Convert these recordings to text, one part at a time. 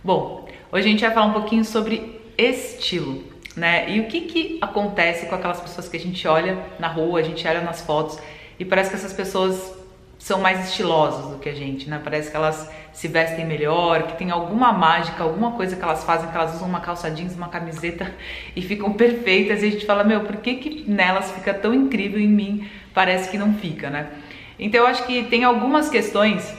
Bom, hoje a gente vai falar um pouquinho sobre estilo, né? E o que acontece com aquelas pessoas que a gente olha na rua, a gente olha nas fotos e parece que essas pessoas são mais estilosas do que a gente, né? Parece que elas se vestem melhor, que tem alguma mágica, alguma coisa que elas fazem, que elas usam uma calça jeans, uma camiseta e ficam perfeitas, e a gente fala, meu, por que nelas fica tão incrível e em mim parece que não fica, né? Então eu acho que tem algumas questões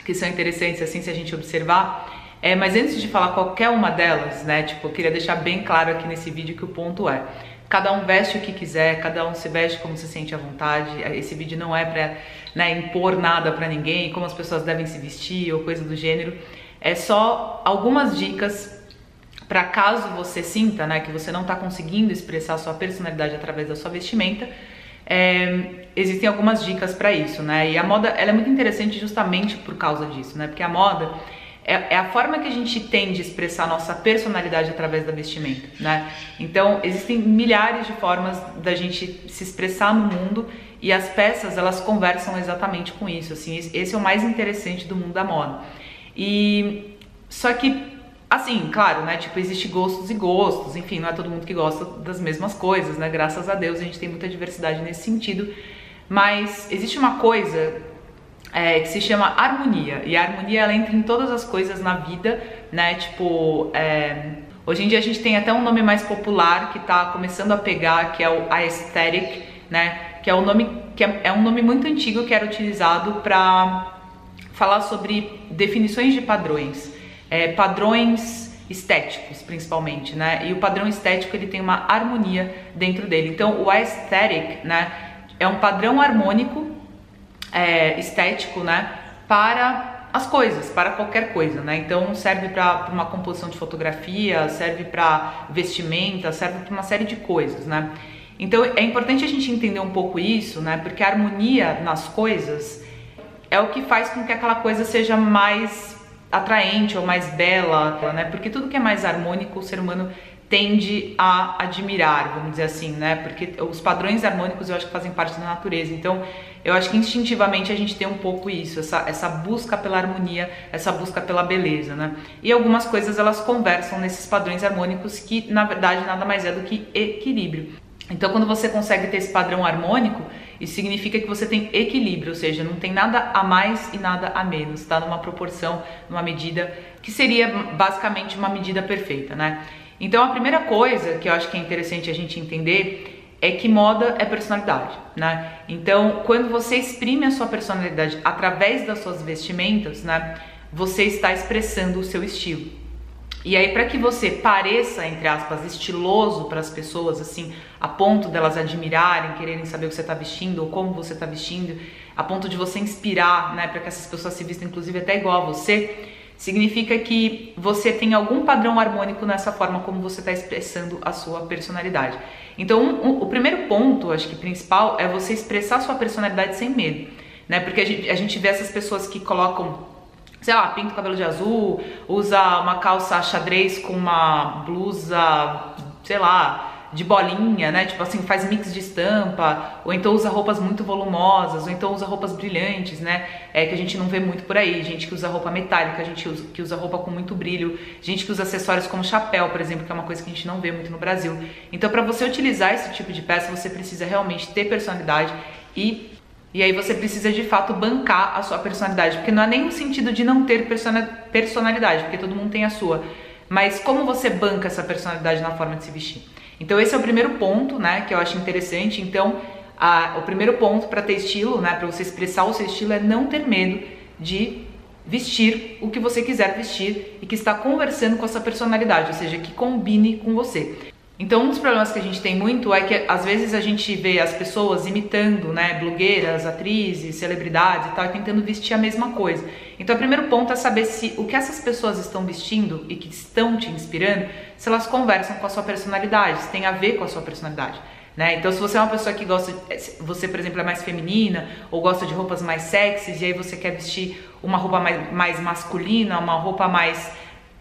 que são interessantes, assim, se a gente observar. Mas antes de falar qualquer uma delas, né, tipo, eu queria deixar bem claro aqui nesse vídeo que o ponto é: cada um veste o que quiser, cada um se veste como se sente à vontade. Esse vídeo não é pra, né, impor nada pra ninguém, como as pessoas devem se vestir ou coisa do gênero. É só algumas dicas para caso você sinta, né, que você não tá conseguindo expressar a sua personalidade através da sua vestimenta. Existem algumas dicas para isso, né? E a moda, ela é muito interessante justamente por causa disso, né? Porque a moda é a forma que a gente tem de expressar a nossa personalidade através da vestimenta, né? Então, existem milhares de formas da gente se expressar no mundo e as peças, elas conversam exatamente com isso, assim. Esse é o mais interessante do mundo da moda. E só que, assim, claro, né, tipo, existe gostos e gostos, enfim, não é todo mundo que gosta das mesmas coisas, né? Graças a Deus a gente tem muita diversidade nesse sentido, mas existe uma coisa que se chama harmonia, e a harmonia, ela entra em todas as coisas na vida, né? Tipo, hoje em dia a gente tem até um nome mais popular que tá começando a pegar, que é o aesthetic, né? Que é um nome muito antigo que era utilizado para falar sobre definições de padrões. Padrões estéticos, principalmente, né? E o padrão estético, ele tem uma harmonia dentro dele. Então, o aesthetic, né, é um padrão harmônico estético, né, para as coisas, para qualquer coisa, né? Então, serve para uma composição de fotografia, serve para vestimenta, serve para uma série de coisas, né? Então, é importante a gente entender um pouco isso, né? Porque a harmonia nas coisas é o que faz com que aquela coisa seja mais atraente ou mais bela, né? Porque tudo que é mais harmônico, o ser humano tende a admirar, vamos dizer assim, né? Porque os padrões harmônicos eu acho que fazem parte da natureza. Então, eu acho que instintivamente a gente tem um pouco isso, essa busca pela harmonia, essa busca pela beleza, né? E algumas coisas, elas conversam nesses padrões harmônicos que, na verdade, nada mais é do que equilíbrio. Então, quando você consegue ter esse padrão harmônico, isso significa que você tem equilíbrio, ou seja, não tem nada a mais e nada a menos, tá? Numa proporção, numa medida que seria basicamente uma medida perfeita, né? Então, a primeira coisa que eu acho que é interessante a gente entender é que moda é personalidade, né? Então, quando você exprime a sua personalidade através das suas vestimentas, né, você está expressando o seu estilo. E aí, para que você pareça, entre aspas, estiloso para as pessoas, assim, a ponto delas admirarem, quererem saber o que você está vestindo ou como você está vestindo, a ponto de você inspirar, né, para que essas pessoas se vistam, inclusive, até igual a você, significa que você tem algum padrão harmônico nessa forma como você está expressando a sua personalidade. Então, o primeiro ponto, acho que principal, é você expressar a sua personalidade sem medo, né? Porque a gente vê essas pessoas que colocam, sei lá, pinta o cabelo de azul, usa uma calça xadrez com uma blusa, sei lá, de bolinha, né? Tipo assim, faz mix de estampa, ou então usa roupas muito volumosas, ou então usa roupas brilhantes, né? Que a gente não vê muito por aí. Gente que usa roupa metálica, gente que usa roupa com muito brilho, gente que usa acessórios como chapéu, por exemplo, que é uma coisa que a gente não vê muito no Brasil. Então, para você utilizar esse tipo de peça, você precisa realmente ter personalidade e aí você precisa de fato bancar a sua personalidade, porque não é nem no sentido de não ter personalidade, porque todo mundo tem a sua, mas como você banca essa personalidade na forma de se vestir. Então esse é o primeiro ponto, né, que eu acho interessante. Então o primeiro ponto para ter estilo, né, para você expressar o seu estilo, é não ter medo de vestir o que você quiser vestir e que está conversando com a sua personalidade, ou seja, que combine com você. Então, um dos problemas que a gente tem muito é que às vezes a gente vê as pessoas imitando, né, blogueiras, atrizes, celebridades e tal, e tentando vestir a mesma coisa. Então, o primeiro ponto é saber se o que essas pessoas estão vestindo e que estão te inspirando, se elas conversam com a sua personalidade, se tem a ver com a sua personalidade, né? Então, se você é uma pessoa que gosta, você, por exemplo, é mais feminina ou gosta de roupas mais sexys e aí você quer vestir uma roupa mais masculina, uma roupa mais,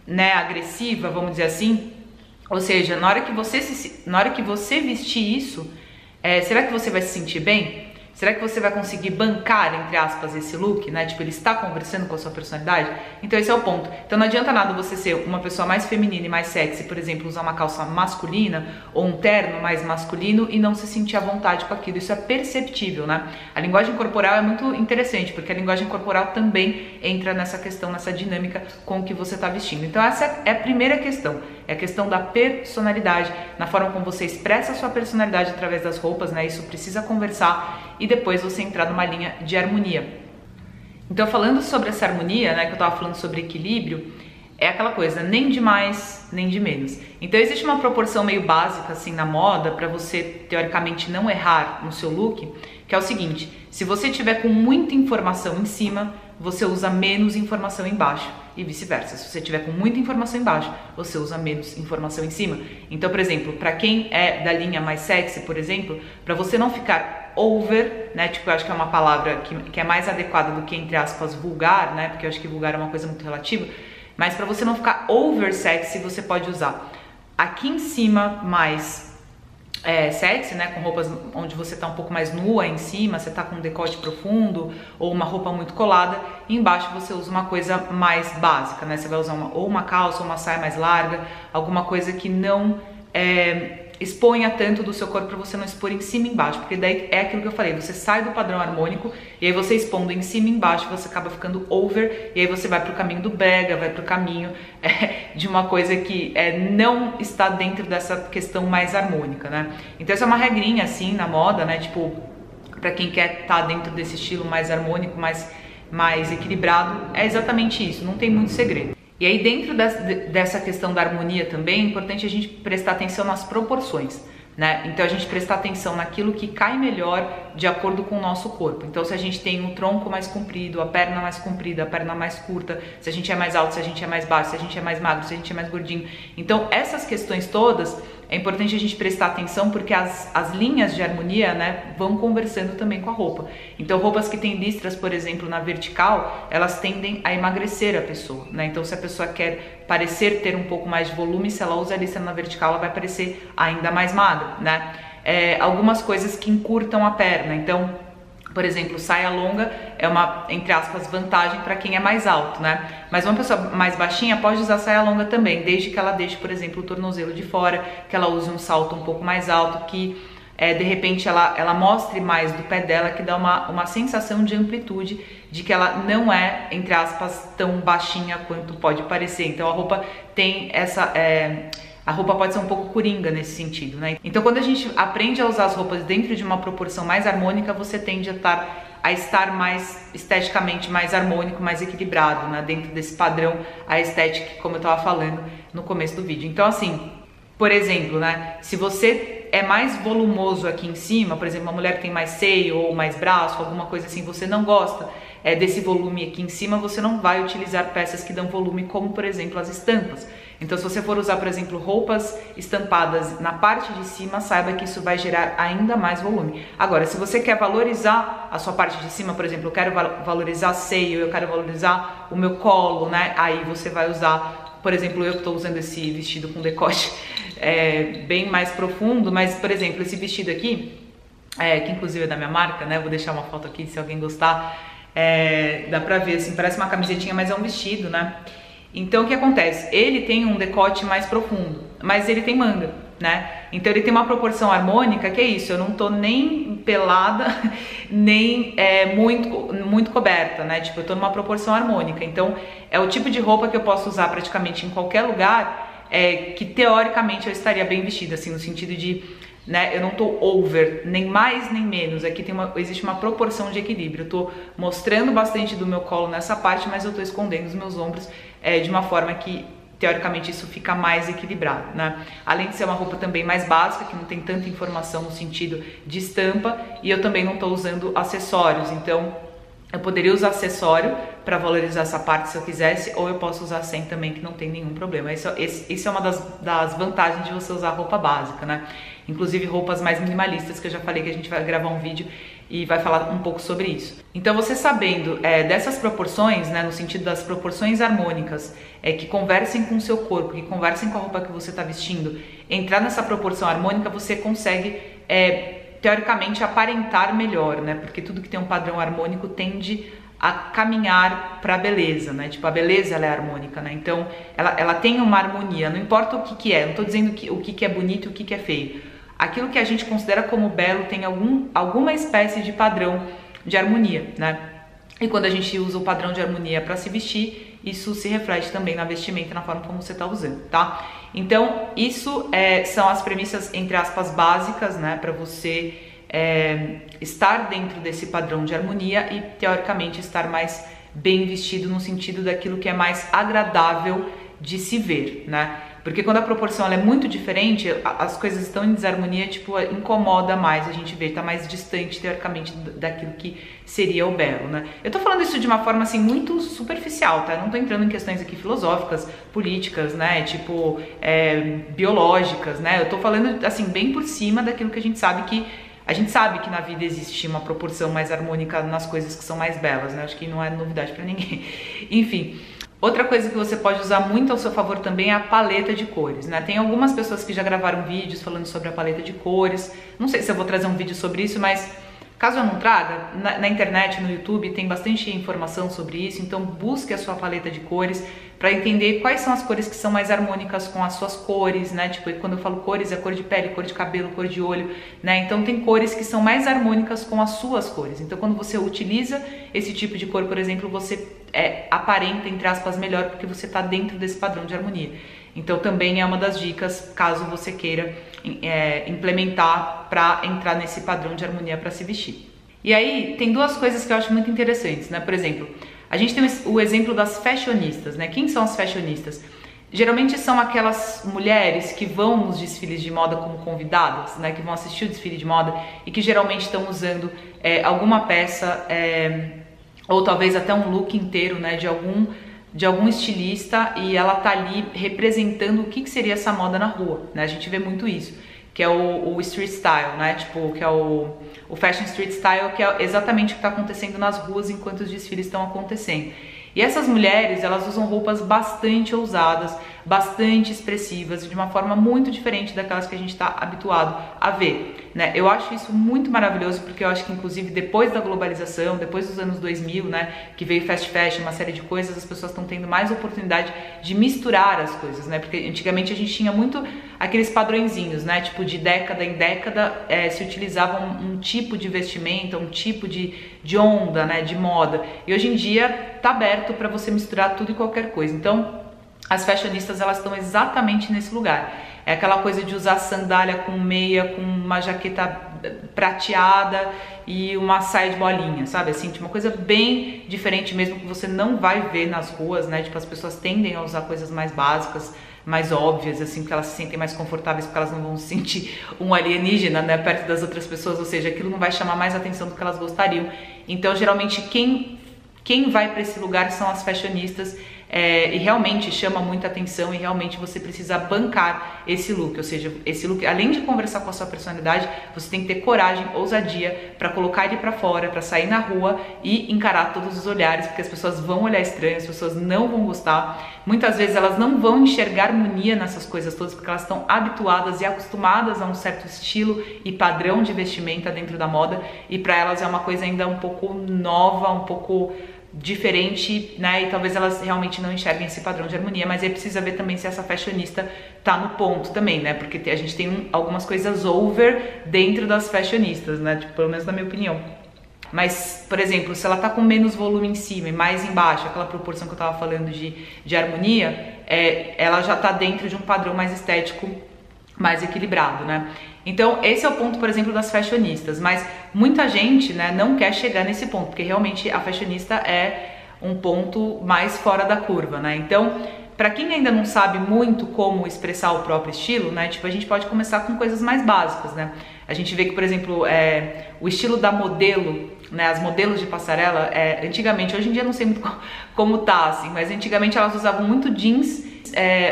né, agressiva, vamos dizer assim. Ou seja, na hora que você vestir isso, será que você vai se sentir bem? Será que você vai conseguir bancar, entre aspas, esse look, né? Tipo, ele está conversando com a sua personalidade? Então esse é o ponto. Então não adianta nada você ser uma pessoa mais feminina e mais sexy, por exemplo, usar uma calça masculina ou um terno mais masculino e não se sentir à vontade com aquilo. Isso é perceptível, né? A linguagem corporal é muito interessante, porque a linguagem corporal também entra nessa questão, nessa dinâmica com o que você está vestindo. Então essa é a primeira questão, é a questão da personalidade, na forma como você expressa a sua personalidade através das roupas, né? Isso precisa conversar e depois você entrar numa linha de harmonia. Então, falando sobre essa harmonia, né, que eu tava falando sobre equilíbrio, é aquela coisa, nem de mais, nem de menos. Então, existe uma proporção meio básica, assim, na moda, para você, teoricamente, não errar no seu look, que é o seguinte: se você tiver com muita informação em cima, você usa menos informação embaixo, e vice-versa. Se você tiver com muita informação embaixo, você usa menos informação em cima. Então, por exemplo, para quem é da linha mais sexy, por exemplo, para você não ficar over, né, tipo, eu acho que é uma palavra que é mais adequada do que, entre aspas, vulgar, né, porque eu acho que vulgar é uma coisa muito relativa, mas para você não ficar over sexy, você pode usar aqui em cima mais sexy, né, com roupas onde você tá um pouco mais nua em cima, você tá com um decote profundo ou uma roupa muito colada, e embaixo você usa uma coisa mais básica, né, você vai usar ou uma calça ou uma saia mais larga, alguma coisa que não exponha tanto do seu corpo, para você não expor em cima e embaixo, porque daí é aquilo que eu falei, você sai do padrão harmônico e aí você expondo em cima e embaixo, você acaba ficando over, e aí você vai pro caminho do brega, vai pro caminho de uma coisa que não está dentro dessa questão mais harmônica, né? Então essa é uma regrinha assim na moda, né? Tipo, pra quem quer estar dentro desse estilo mais harmônico, mais equilibrado, é exatamente isso, não tem muito segredo. E aí, dentro dessa questão da harmonia também, é importante a gente prestar atenção nas proporções, né? Então, a gente prestar atenção naquilo que cai melhor de acordo com o nosso corpo. Então, se a gente tem um tronco mais comprido, a perna mais comprida, a perna mais curta, se a gente é mais alto, se a gente é mais baixo, se a gente é mais magro, se a gente é mais gordinho. Então, essas questões todas, é importante a gente prestar atenção, porque as linhas de harmonia, né, vão conversando também com a roupa. Então, roupas que têm listras, por exemplo, na vertical, elas tendem a emagrecer a pessoa, né? Então, se a pessoa quer parecer ter um pouco mais de volume, se ela usa a listra na vertical, ela vai parecer ainda mais magra, né? Algumas coisas que encurtam a perna. Então, por exemplo, saia longa é uma, entre aspas, vantagem para quem é mais alto, né? Mas uma pessoa mais baixinha pode usar saia longa também, desde que ela deixe, por exemplo, o tornozelo de fora, que ela use um salto um pouco mais alto, que de repente ela mostre mais do pé dela, que dá uma sensação de amplitude, de que ela não é, entre aspas, tão baixinha quanto pode parecer. Então a roupa tem essa... A roupa pode ser um pouco coringa nesse sentido, né? Então, quando a gente aprende a usar as roupas dentro de uma proporção mais harmônica, você tende a estar mais esteticamente mais harmônico, mais equilibrado, né? Dentro desse padrão, a estética, como eu tava falando no começo do vídeo. Então, assim, por exemplo, né? Se você é mais volumoso aqui em cima, por exemplo, uma mulher que tem mais seio ou mais braço, alguma coisa assim, você não gosta desse volume aqui em cima, você não vai utilizar peças que dão volume, como, por exemplo, as estampas. Então, se você for usar, por exemplo, roupas estampadas na parte de cima, saiba que isso vai gerar ainda mais volume. Agora, se você quer valorizar a sua parte de cima, por exemplo, eu quero valorizar seio, eu quero valorizar o meu colo, né? Aí você vai usar, por exemplo, eu que estou usando esse vestido com decote bem mais profundo, mas, por exemplo, esse vestido aqui, que inclusive é da minha marca, né? Vou deixar uma foto aqui se alguém gostar. Dá pra ver, assim, parece uma camisetinha, mas é um vestido, né? Então, o que acontece? Ele tem um decote mais profundo, mas ele tem manga, né? Então, ele tem uma proporção harmônica, que é isso, eu não tô nem pelada, nem muito coberta, né? Tipo, eu tô numa proporção harmônica. Então, é o tipo de roupa que eu posso usar praticamente em qualquer lugar, que teoricamente eu estaria bem vestida, assim, no sentido de... né? Eu não tô over, nem mais nem menos. Aqui existe uma proporção de equilíbrio. Eu tô mostrando bastante do meu colo nessa parte, mas eu tô escondendo os meus ombros de uma forma que, teoricamente, isso fica mais equilibrado, né? Além de ser uma roupa também mais básica, que não tem tanta informação no sentido de estampa, e eu também não tô usando acessórios. Então, eu poderia usar acessório para valorizar essa parte se eu quisesse, ou eu posso usar sem também, que não tem nenhum problema. Isso é uma das vantagens de você usar roupa básica, né? Inclusive roupas mais minimalistas, que eu já falei que a gente vai gravar um vídeo e vai falar um pouco sobre isso. Então, você sabendo dessas proporções, né, no sentido das proporções harmônicas, que conversem com o seu corpo, que conversem com a roupa que você está vestindo, entrar nessa proporção harmônica, você consegue teoricamente, aparentar melhor, né? Porque tudo que tem um padrão harmônico tende a caminhar para a beleza, né? Tipo, a beleza ela é harmônica, né? Então, ela tem uma harmonia, não importa o que é, não tô dizendo o que é bonito e o que é feio. Aquilo que a gente considera como belo tem alguma espécie de padrão de harmonia, né? E quando a gente usa o padrão de harmonia para se vestir, isso se reflete também na vestimenta, na forma como você está usando, tá? Então, isso são as premissas, entre aspas, básicas, né? Para você estar dentro desse padrão de harmonia e, teoricamente, estar mais bem vestido no sentido daquilo que é mais agradável de se ver, né? Porque quando a proporção ela é muito diferente, as coisas estão em desarmonia, tipo, incomoda mais a gente ver, tá mais distante, teoricamente, daquilo que seria o belo, né? Eu tô falando isso de uma forma, assim, muito superficial, tá? Eu não tô entrando em questões aqui filosóficas, políticas, né? Tipo, biológicas, né? Eu tô falando, assim, bem por cima daquilo que a gente sabe que na vida existe uma proporção mais harmônica nas coisas que são mais belas, né? Acho que não é novidade pra ninguém. Enfim... Outra coisa que você pode usar muito ao seu favor também é a paleta de cores, né? Tem algumas pessoas que já gravaram vídeos falando sobre a paleta de cores. Não sei se eu vou trazer um vídeo sobre isso, mas caso eu não traga, na internet, no YouTube, tem bastante informação sobre isso. Então busque a sua paleta de cores para entender quais são as cores que são mais harmônicas com as suas cores, né? Tipo, quando eu falo cores, é cor de pele, cor de cabelo, cor de olho, né? Então tem cores que são mais harmônicas com as suas cores. Então quando você utiliza esse tipo de cor, por exemplo, você aparenta, entre aspas, melhor porque você está dentro desse padrão de harmonia. Então também é uma das dicas, caso você queira implementar para entrar nesse padrão de harmonia para se vestir. E aí tem duas coisas que eu acho muito interessantes, né? Por exemplo, a gente tem o exemplo das fashionistas, né? Quem são as fashionistas? Geralmente são aquelas mulheres que vão nos desfiles de moda como convidadas, né? Que vão assistir o desfile de moda e que geralmente estão usando alguma peça, ou talvez até um look inteiro, né? De algum estilista, e ela tá ali representando o que seria essa moda na rua, né? A gente vê muito isso, que é o street style, né? Tipo, que é o fashion street style, que é exatamente o que tá acontecendo nas ruas enquanto os desfiles estão acontecendo. E essas mulheres, elas usam roupas bastante ousadas, bastante expressivas, de uma forma muito diferente daquelas que a gente está habituado a ver, né? Eu acho isso muito maravilhoso, porque eu acho que, inclusive, depois da globalização, depois dos anos 2000, né, que veio fast fashion, uma série de coisas, as pessoas estão tendo mais oportunidade de misturar as coisas, né? Porque antigamente a gente tinha muito aqueles padrõezinhos, né? Tipo, de década em década se utilizava um tipo de vestimenta, um tipo de onda, né, de moda. E hoje em dia tá aberto para você misturar tudo e qualquer coisa. Então, as fashionistas, elas estão exatamente nesse lugar. É aquela coisa de usar sandália com meia, com uma jaqueta prateada e uma saia de bolinha, sabe? Assim, tipo, uma coisa bem diferente mesmo, que você não vai ver nas ruas, né? Tipo, as pessoas tendem a usar coisas mais básicas, mais óbvias, assim, porque elas se sentem mais confortáveis, porque elas não vão se sentir um alienígena, né, perto das outras pessoas, ou seja, aquilo não vai chamar mais atenção do que elas gostariam. Então, geralmente, quem vai para esse lugar são as fashionistas, e realmente chama muita atenção, e realmente você precisa bancar esse look, ou seja, esse look, além de conversar com a sua personalidade, você tem que ter coragem, ousadia para colocar ele para fora, para sair na rua e encarar todos os olhares, porque as pessoas vão olhar estranho, as pessoas não vão gostar, muitas vezes elas não vão enxergar harmonia nessas coisas todas, porque elas estão habituadas e acostumadas a um certo estilo e padrão de vestimenta dentro da moda, e para elas é uma coisa ainda um pouco nova, um pouco diferente, né? E talvez elas realmente não enxerguem esse padrão de harmonia, mas aí precisa ver também se essa fashionista tá no ponto também, né? Porque a gente tem algumas coisas over dentro das fashionistas, né? Tipo, pelo menos na minha opinião. Mas, por exemplo, se ela tá com menos volume em cima e mais embaixo, aquela proporção que eu tava falando de harmonia, ela já tá dentro de um padrão mais estético, mais equilibrado, né? Então, esse é o ponto, por exemplo, das fashionistas, mas muita gente, né, não quer chegar nesse ponto, porque realmente a fashionista é um ponto mais fora da curva, né? Então, para quem ainda não sabe muito como expressar o próprio estilo, né, tipo, a gente pode começar com coisas mais básicas, né? A gente vê que, por exemplo, o estilo da modelo, né, as modelos de passarela, antigamente, hoje em dia eu não sei muito como tá, assim, mas antigamente elas usavam muito jeans,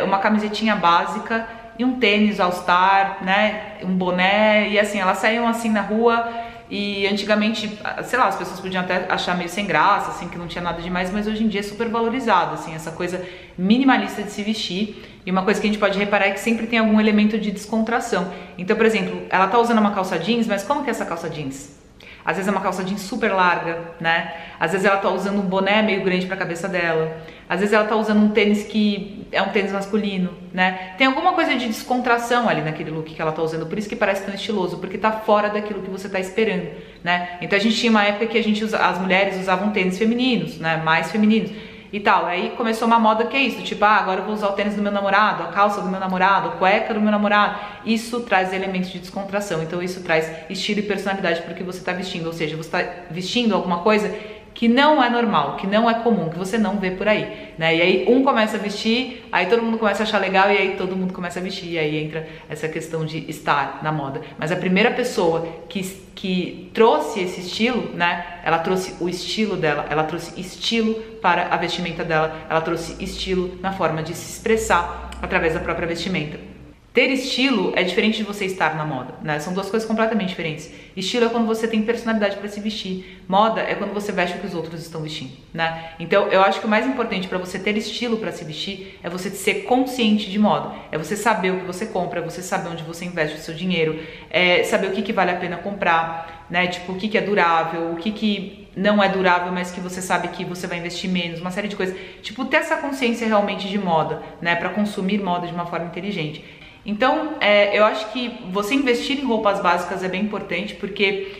uma camisetinha básica, e um tênis all-star, né, um boné, e assim, elas saíam assim na rua, e antigamente, sei lá, as pessoas podiam até achar meio sem graça, assim, que não tinha nada demais, mas hoje em dia é super valorizado, assim, essa coisa minimalista de se vestir, E uma coisa que a gente pode reparar é que sempre tem algum elemento de descontração. Então, por exemplo, ela tá usando uma calça jeans, mas como que é essa calça jeans? Às vezes é uma calça jeans super larga, né? Às vezes ela tá usando um boné meio grande pra cabeça dela. Às vezes ela tá usando um tênis que é um tênis masculino, né? Tem alguma coisa de descontração ali naquele look que ela tá usando, por isso que parece tão estiloso, porque tá fora daquilo que você tá esperando, né? Então a gente tinha uma época que as mulheres usavam tênis femininos, né? Mais femininos e tal. Aí começou uma moda que é isso, tipo, agora eu vou usar o tênis do meu namorado, a calça do meu namorado, a cueca do meu namorado. Isso traz elementos de descontração, então isso traz estilo e personalidade pro que você tá vestindo, ou seja, você tá vestindo alguma coisa que não é normal, que não é comum, que você não vê por aí, né? E aí um começa a vestir, aí todo mundo começa a achar legal e aí todo mundo começa a vestir, e aí entra essa questão de estar na moda. Mas a primeira pessoa que trouxe esse estilo, né? Ela trouxe o estilo dela, ela trouxe estilo para a vestimenta dela, ela trouxe estilo na forma de se expressar através da própria vestimenta. Ter estilo é diferente de você estar na moda, né? São duas coisas completamente diferentes. Estilo é quando você tem personalidade para se vestir. Moda é quando você veste o que os outros estão vestindo, né? Então, eu acho que o mais importante para você ter estilo para se vestir é você ser consciente de moda. É você saber o que você compra, é você saber onde você investe o seu dinheiro, é saber o que vale a pena comprar, né? Tipo, o que é durável, o que não é durável, mas que você sabe que você vai investir menos, uma série de coisas. Tipo, ter essa consciência realmente de moda, né? Para consumir moda de uma forma inteligente. Então, eu acho que você investir em roupas básicas é bem importante porque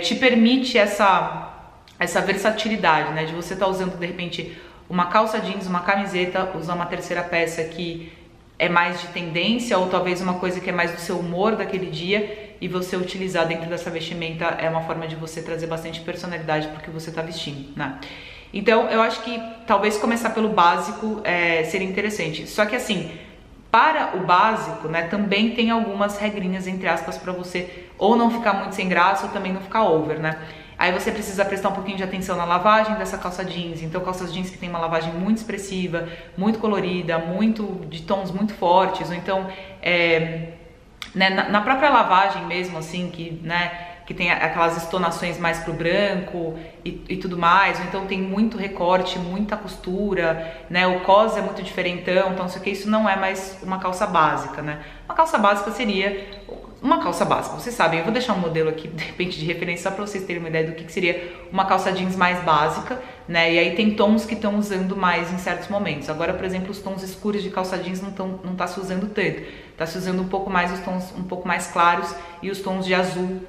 te permite essa versatilidade, né? De você estar usando, de repente, uma calça jeans, uma camiseta, usar uma terceira peça que é mais de tendência ou talvez uma coisa que é mais do seu humor daquele dia e você utilizar dentro dessa vestimenta é uma forma de você trazer bastante personalidade pro que você está vestindo, né? Então, eu acho que talvez começar pelo básico seria interessante. Só que assim, para o básico, né, também tem algumas regrinhas, entre aspas, para você ou não ficar muito sem graça ou também não ficar over, né? Aí você precisa prestar um pouquinho de atenção na lavagem dessa calça jeans. Então, calças jeans que tem uma lavagem muito expressiva, muito colorida, de tons muito fortes, ou então, né, na própria lavagem mesmo, assim, que tem aquelas estonações mais pro branco e tudo mais, ou então tem muito recorte, muita costura, né? O cos é muito diferentão, então isso não é mais uma calça básica, né? Uma calça básica seria uma calça básica, vocês sabem, eu vou deixar um modelo aqui, de repente, de referência, só pra vocês terem uma ideia do que seria uma calça jeans mais básica, né? E aí tem tons que estão usando mais em certos momentos. Agora, por exemplo, os tons escuros de calça jeans não tá se usando tanto, tá se usando um pouco mais os tons um pouco mais claros e os tons de azul,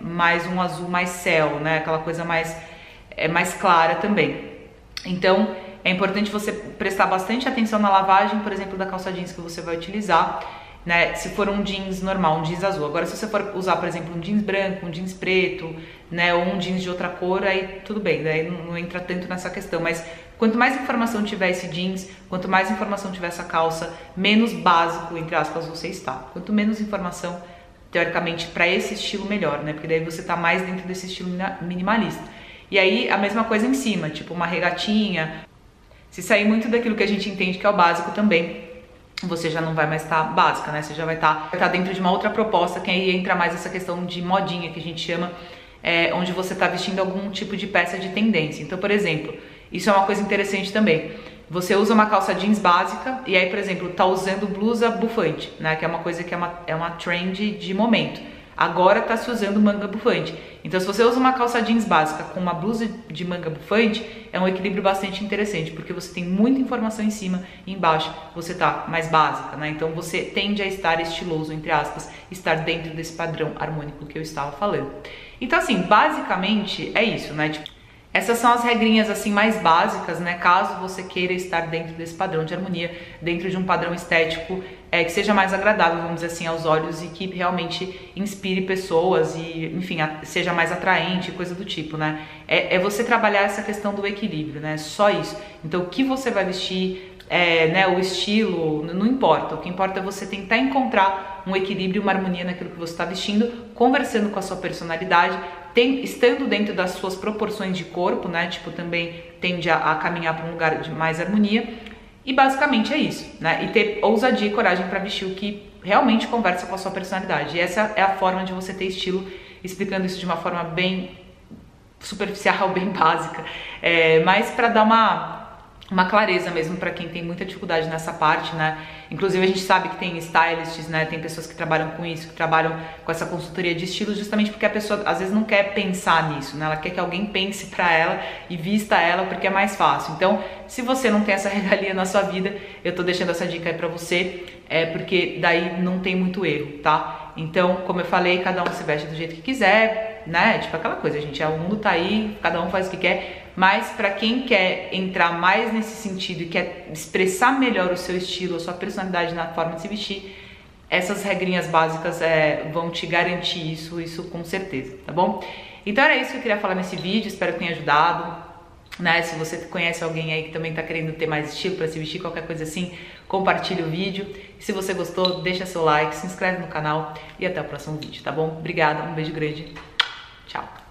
mais um azul mais céu, né? Aquela coisa mais clara também. Então, é importante você prestar bastante atenção na lavagem, por exemplo, da calça jeans que você vai utilizar, né? Se for um jeans normal, um jeans azul. Agora, se você for usar, por exemplo, um jeans branco, um jeans preto, né? Ou um jeans de outra cor, aí tudo bem, daí não entra tanto nessa questão. Mas quanto mais informação tiver esse jeans, quanto mais informação tiver essa calça, menos básico, entre aspas, você está. Quanto menos informação, teoricamente, para esse estilo melhor, né? Porque daí você tá mais dentro desse estilo minimalista. E aí, a mesma coisa em cima, tipo uma regatinha. Se sair muito daquilo que a gente entende que é o básico também, você já não vai mais estar básica, né? Você já vai estar dentro de uma outra proposta, que aí entra mais essa questão de modinha, que a gente chama, onde você tá vestindo algum tipo de peça de tendência. Então, por exemplo, isso é uma coisa interessante também. Você usa uma calça jeans básica e aí, por exemplo, tá usando blusa bufante, né? Que é uma coisa que é uma trend de momento. Agora tá se usando manga bufante. Então, se você usa uma calça jeans básica com uma blusa de manga bufante, é um equilíbrio bastante interessante, porque você tem muita informação em cima e embaixo você tá mais básica, né? Então, você tende a estar estiloso, entre aspas, estar dentro desse padrão harmônico que eu estava falando. Então, assim, basicamente é isso, né? Tipo, essas são as regrinhas assim mais básicas, né? Caso você queira estar dentro desse padrão de harmonia, dentro de um padrão estético que seja mais agradável, vamos dizer assim, aos olhos e que realmente inspire pessoas e, enfim, seja mais atraente, coisa do tipo, né? É você trabalhar essa questão do equilíbrio, né? Só isso. Então, o que você vai vestir, né? O estilo, não importa. O que importa é você tentar encontrar um equilíbrio, uma harmonia naquilo que você está vestindo, conversando com a sua personalidade, estando dentro das suas proporções de corpo, né? Tipo, também tende a caminhar para um lugar de mais harmonia. E basicamente é isso, né? E ter ousadia e coragem para vestir o que realmente conversa com a sua personalidade. E essa é a forma de você ter estilo, explicando isso de uma forma bem superficial, bem básica. Mas para dar uma clareza mesmo para quem tem muita dificuldade nessa parte, né? Inclusive a gente sabe que tem stylists, né? Tem pessoas que trabalham com isso, que trabalham com essa consultoria de estilo, justamente porque a pessoa às vezes não quer pensar nisso, né? Ela quer que alguém pense para ela e vista ela porque é mais fácil. Então, se você não tem essa regalia na sua vida, eu tô deixando essa dica aí para você, porque daí não tem muito erro, tá? Então, como eu falei, cada um se veste do jeito que quiser, né? Tipo aquela coisa, gente, o mundo tá aí, cada um faz o que quer. Mas para quem quer entrar mais nesse sentido e quer expressar melhor o seu estilo, a sua personalidade na forma de se vestir, essas regrinhas básicas vão te garantir isso com certeza, tá bom? Então era isso que eu queria falar nesse vídeo, espero que tenha ajudado, né? Se você conhece alguém aí que também tá querendo ter mais estilo para se vestir, qualquer coisa assim, compartilha o vídeo. Se você gostou, deixa seu like, se inscreve no canal e até o próximo vídeo, tá bom? Obrigada, um beijo grande, tchau!